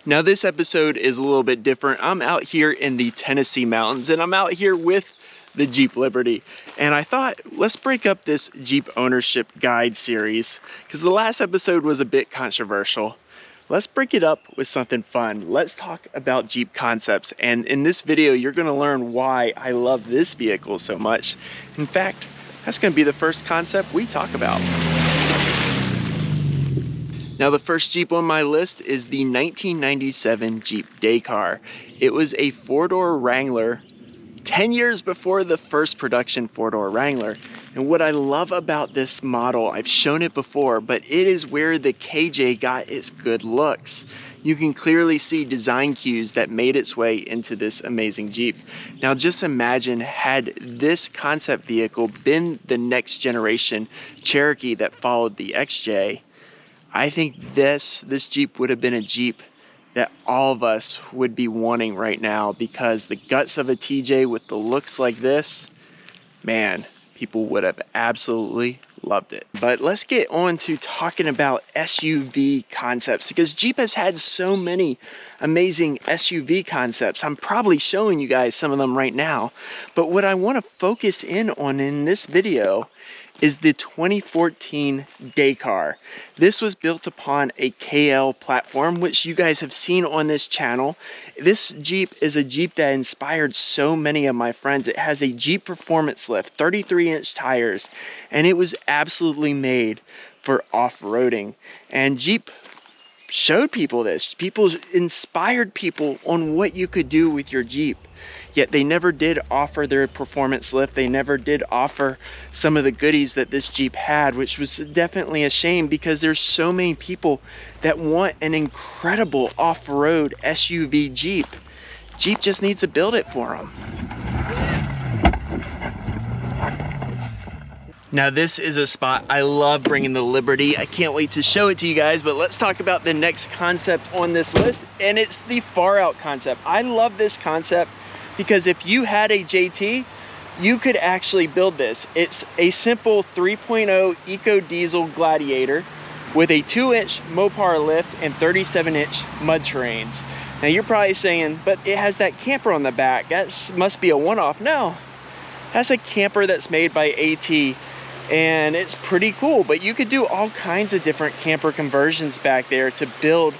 Now this episode is a little bit different. I'm out here in the Tennessee mountains and I'm out here with the Jeep Liberty. And I thought, let's break up this Jeep ownership guide series because the last episode was a bit controversial. Let's break it up with something fun. Let's talk about Jeep concepts. And in this video, you're gonna learn why I love this vehicle so much. In fact, that's gonna be the first concept we talk about. Now the first Jeep on my list is the 1997 Jeep Dakar. It was a four-door Wrangler 10 years before the first production four-door Wrangler. And what I love about this model, I've shown it before, but it is where the KJ got its good looks. You can clearly see design cues that made its way into this amazing Jeep. Now just imagine had this concept vehicle been the next generation Cherokee that followed the XJ, I think this Jeep would have been a Jeep that all of us would be wanting right now, because the guts of a TJ with the looks like this, man, people would have absolutely loved it. But let's get on to talking about SUV concepts, because Jeep has had so many amazing SUV concepts. I'm probably showing you guys some of them right now, but what I want to focus in on in this video is the 2014 Dakar. This was built upon a KL platform, which you guys have seen on this channel. This Jeep is a Jeep that inspired so many of my friends. It has a Jeep performance lift, 33-inch tires, and it was absolutely made for off-roading. And Jeep showed people this. People inspired people on what you could do with your Jeep. Yet they never did offer their performance lift. They never did offer some of the goodies that this Jeep had, which was definitely a shame, because there's so many people that want an incredible off-road SUV Jeep. Jeep just needs to build it for them. Now this is a spot I love bringing the Liberty. I can't wait to show it to you guys, but let's talk about the next concept on this list, and it's the Farout concept. I love this concept because if you had a JT, you could actually build this. It's a simple 3.0 Eco Diesel Gladiator with a 2-inch Mopar lift and 37-inch mud terrains. Now you're probably saying, but it has that camper on the back. That must be a one-off. No, that's a camper that's made by AT, and it's pretty cool. But you could do all kinds of different camper conversions back there to build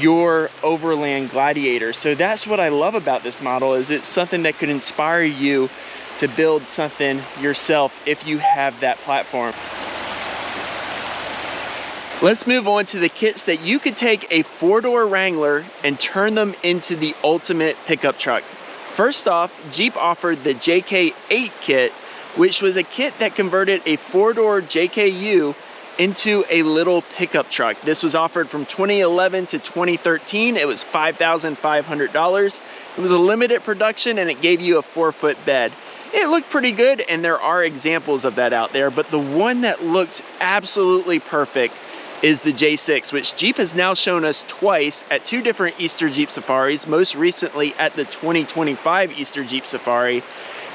your overland Gladiator. So that's what I love about this model, is it's something that could inspire you to build something yourself if you have that platform. Let's move on to the kits that you could take a four-door Wrangler and turn them into the ultimate pickup truck. First off, Jeep offered the JK8 kit, which was a kit that converted a four-door JKU into a little pickup truck. This was offered from 2011 to 2013. It was $5,500. It was a limited production and it gave you a 4-foot bed. It looked pretty good, and there are examples of that out there, but the one that looks absolutely perfect is the J6, which Jeep has now shown us twice at 2 different Easter Jeep Safaris, most recently at the 2025 Easter Jeep Safari.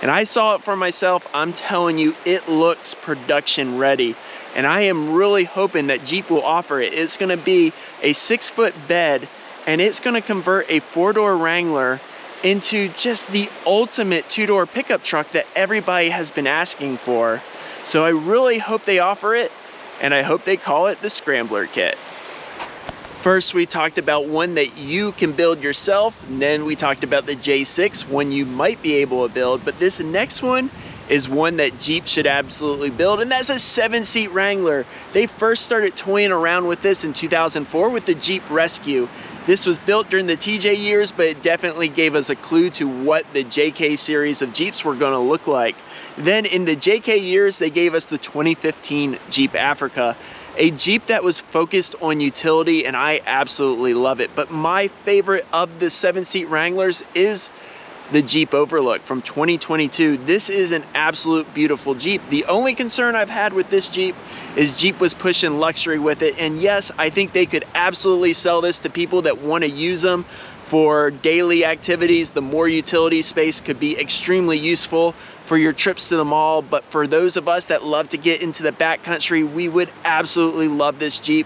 And I saw it for myself. I'm telling you, it looks production ready. And I am really hoping that Jeep will offer it. It's gonna be a 6-foot bed, and it's gonna convert a 4-door Wrangler into just the ultimate 2-door pickup truck that everybody has been asking for. So I really hope they offer it, and I hope they call it the Scrambler kit. First, we talked about one that you can build yourself, and then we talked about the J6, one you might be able to build, but this next one is one that Jeep should absolutely build, and that's a 7-seat Wrangler. They first started toying around with this in 2004 with the Jeep Rescue. This was built during the TJ years, but it definitely gave us a clue to what the JK series of Jeeps were gonna look like. Then in the JK years, they gave us the 2015 Jeep Africa, a Jeep that was focused on utility, and I absolutely love it. But my favorite of the 7-seat Wranglers is the Jeep Overlook from 2022. This is an absolute beautiful Jeep. The only concern I've had with this Jeep is Jeep was pushing luxury with it. And yes, I think they could absolutely sell this to people that want to use them for daily activities. The more utility space could be extremely useful for your trips to the mall. But for those of us that love to get into the backcountry, we would absolutely love this Jeep.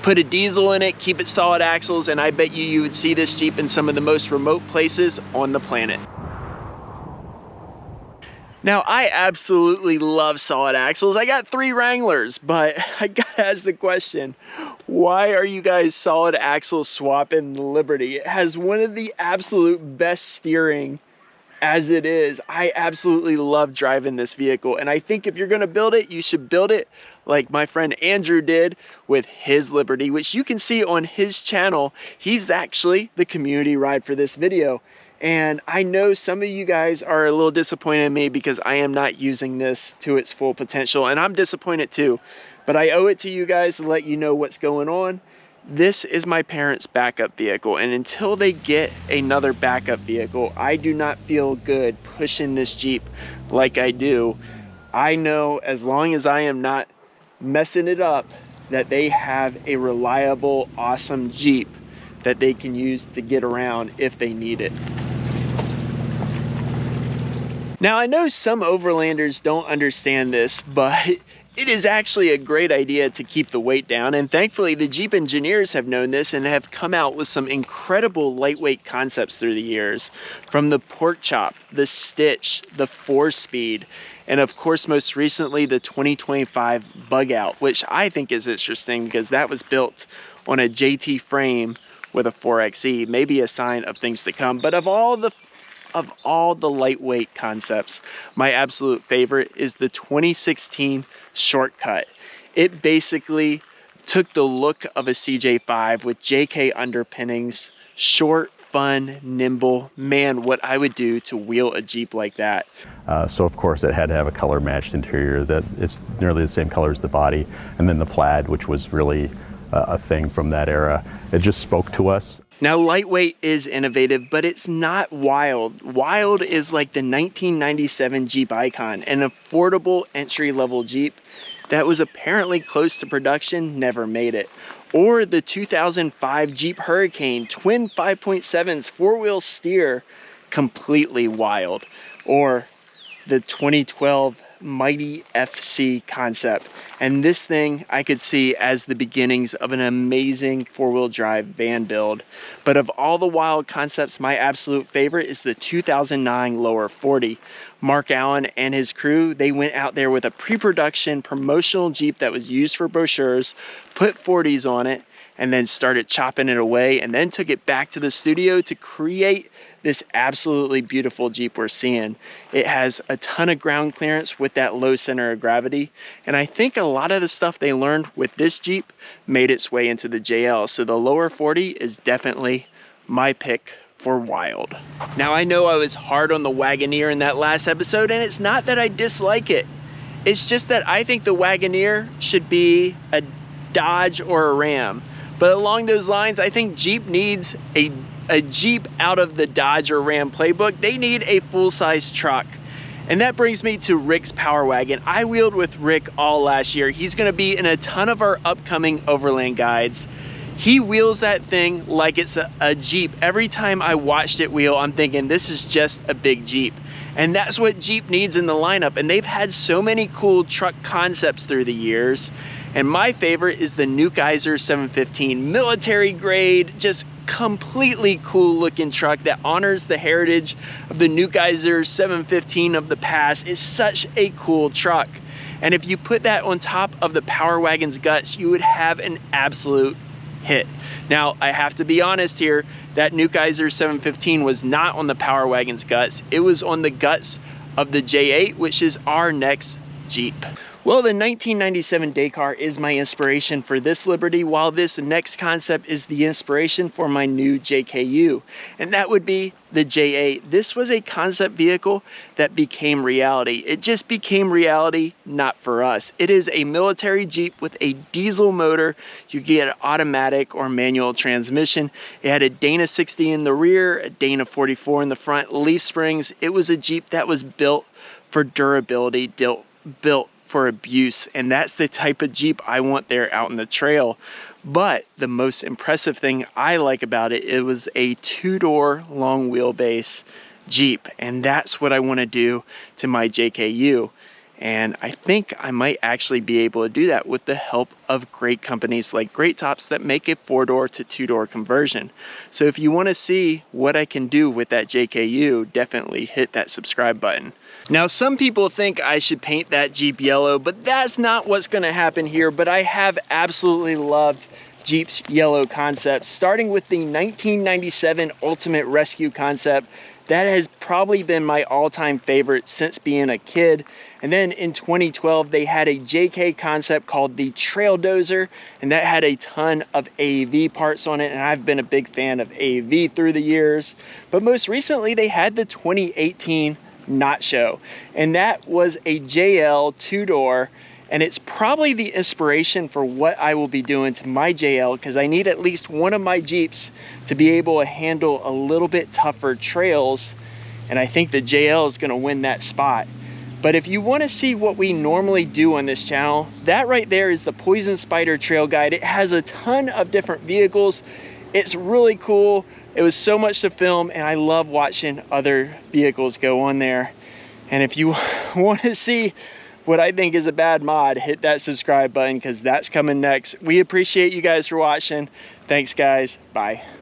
Put a diesel in it, keep it solid axles, and I bet you would see this Jeep in some of the most remote places on the planet. Now, I absolutely love solid axles. I got 3 Wranglers, but I gotta ask the question, why are you guys solid axle swapping the Liberty? It has one of the absolute best steering as it is. I absolutely love driving this vehicle, and I think if you're gonna build it, you should build it like my friend Andrew did with his Liberty, which you can see on his channel. He's actually the community ride for this video. And I know some of you guys are a little disappointed in me because I am not using this to its full potential, and I'm disappointed too. But I owe it to you guys to let you know what's going on. This is my parents' backup vehicle, and until they get another backup vehicle, I do not feel good pushing this Jeep like I do. I know as long as I am not messing it up, that they have a reliable, awesome Jeep that they can use to get around if they need it. Now, I know some overlanders don't understand this, but it is actually a great idea to keep the weight down, and thankfully the Jeep engineers have known this and have come out with some incredible lightweight concepts through the years, from the pork chop, the stitch, the 4-speed, and of course most recently the 2025 bug out, which I think is interesting because that was built on a JT frame with a 4xe, maybe a sign of things to come. But of all the lightweight concepts, my absolute favorite is the 2016 Shortcut. It basically took the look of a CJ5 with JK underpinnings, short, fun, nimble. Man, what I would do to wheel a Jeep like that. So of course it had to have a color matched interior that it's nearly the same color as the body, and then the plaid, which was really a thing from that era. It just spoke to us. Now, lightweight is innovative, but it's not wild. Wild is like the 1997 Jeep Icon, an affordable entry-level Jeep that was apparently close to production, never made it. Or the 2005 Jeep Hurricane, twin 5.7s, 4-wheel steer, completely wild. Or the 2012 Mighty FC concept. And this thing I could see as the beginnings of an amazing 4-wheel drive van build. But of all the wild concepts, my absolute favorite is the 2009 Lower 40. Mark Allen and his crew, they went out there with a pre-production promotional Jeep that was used for brochures, put 40s on it, and then started chopping it away, and then took it back to the studio to create this absolutely beautiful Jeep we're seeing. It has a ton of ground clearance with that low center of gravity, and I think a lot of the stuff they learned with this Jeep made its way into the JL, so the Lower 40 is definitely my pick for wild. Now, I know I was hard on the Wagoneer in that last episode, and it's not that I dislike it. It's just that I think the Wagoneer should be a Dodge or a Ram. But along those lines, I think Jeep needs a Jeep out of the Dodge or Ram playbook. They need a full-size truck. And that brings me to Rick's Power Wagon. I wheeled with Rick all last year. He's gonna be in a ton of our upcoming Overland guides. He wheels that thing like it's a Jeep. Every time I watched it wheel, I'm thinking this is just a big Jeep. And that's what Jeep needs in the lineup. And they've had so many cool truck concepts through the years. And my favorite is the Nukeiser 715, military grade, just completely cool looking truck that honors the heritage of the Nukeiser 715 of the past. It's such a cool truck. And if you put that on top of the Power Wagon's guts, you would have an absolute hit. Now, I have to be honest here, that Nukeiser 715 was not on the Power Wagon's guts. It was on the guts of the J8, which is our next Jeep. Well, the 1997 Dakar is my inspiration for this Liberty, while this next concept is the inspiration for my new JKU, and that would be the J8. This was a concept vehicle that became reality. It just became reality, not for us. It is a military Jeep with a diesel motor. You get an automatic or manual transmission. It had a Dana 60 in the rear, a Dana 44 in the front, leaf springs. It was a Jeep that was built for durability, built for abuse, and that's the type of Jeep I want there out in the trail. But the most impressive thing I like about it, it was a 2-door long wheelbase Jeep, and that's what I want to do to my JKU. And I think I might actually be able to do that with the help of great companies like Great Tops that make a 4-door to 2-door conversion. So if you want to see what I can do with that JKU, definitely hit that subscribe button. Now, some people think I should paint that Jeep yellow, but that's not what's going to happen here. But I have absolutely loved Jeep's yellow concept, starting with the 1997 Ultimate Rescue concept. That has probably been my all-time favorite since being a kid. And then in 2012, they had a JK concept called the Trail Dozer, and that had a ton of AEV parts on it, and I've been a big fan of AEV through the years. But most recently, they had the 2018 Not Show, and that was a JL 2-door, and it's probably the inspiration for what I will be doing to my JL, because I need at least one of my Jeeps to be able to handle a little bit tougher trails, and I think the JL is going to win that spot. But if you want to see what we normally do on this channel, that right there is the Poison Spider Trail Guide. It has a ton of different vehicles. It's really cool. It was so much to film, and I love watching other vehicles go on there. And if you want to see what I think is a bad mod, hit that subscribe button, because that's coming next. We appreciate you guys for watching. Thanks, guys. Bye.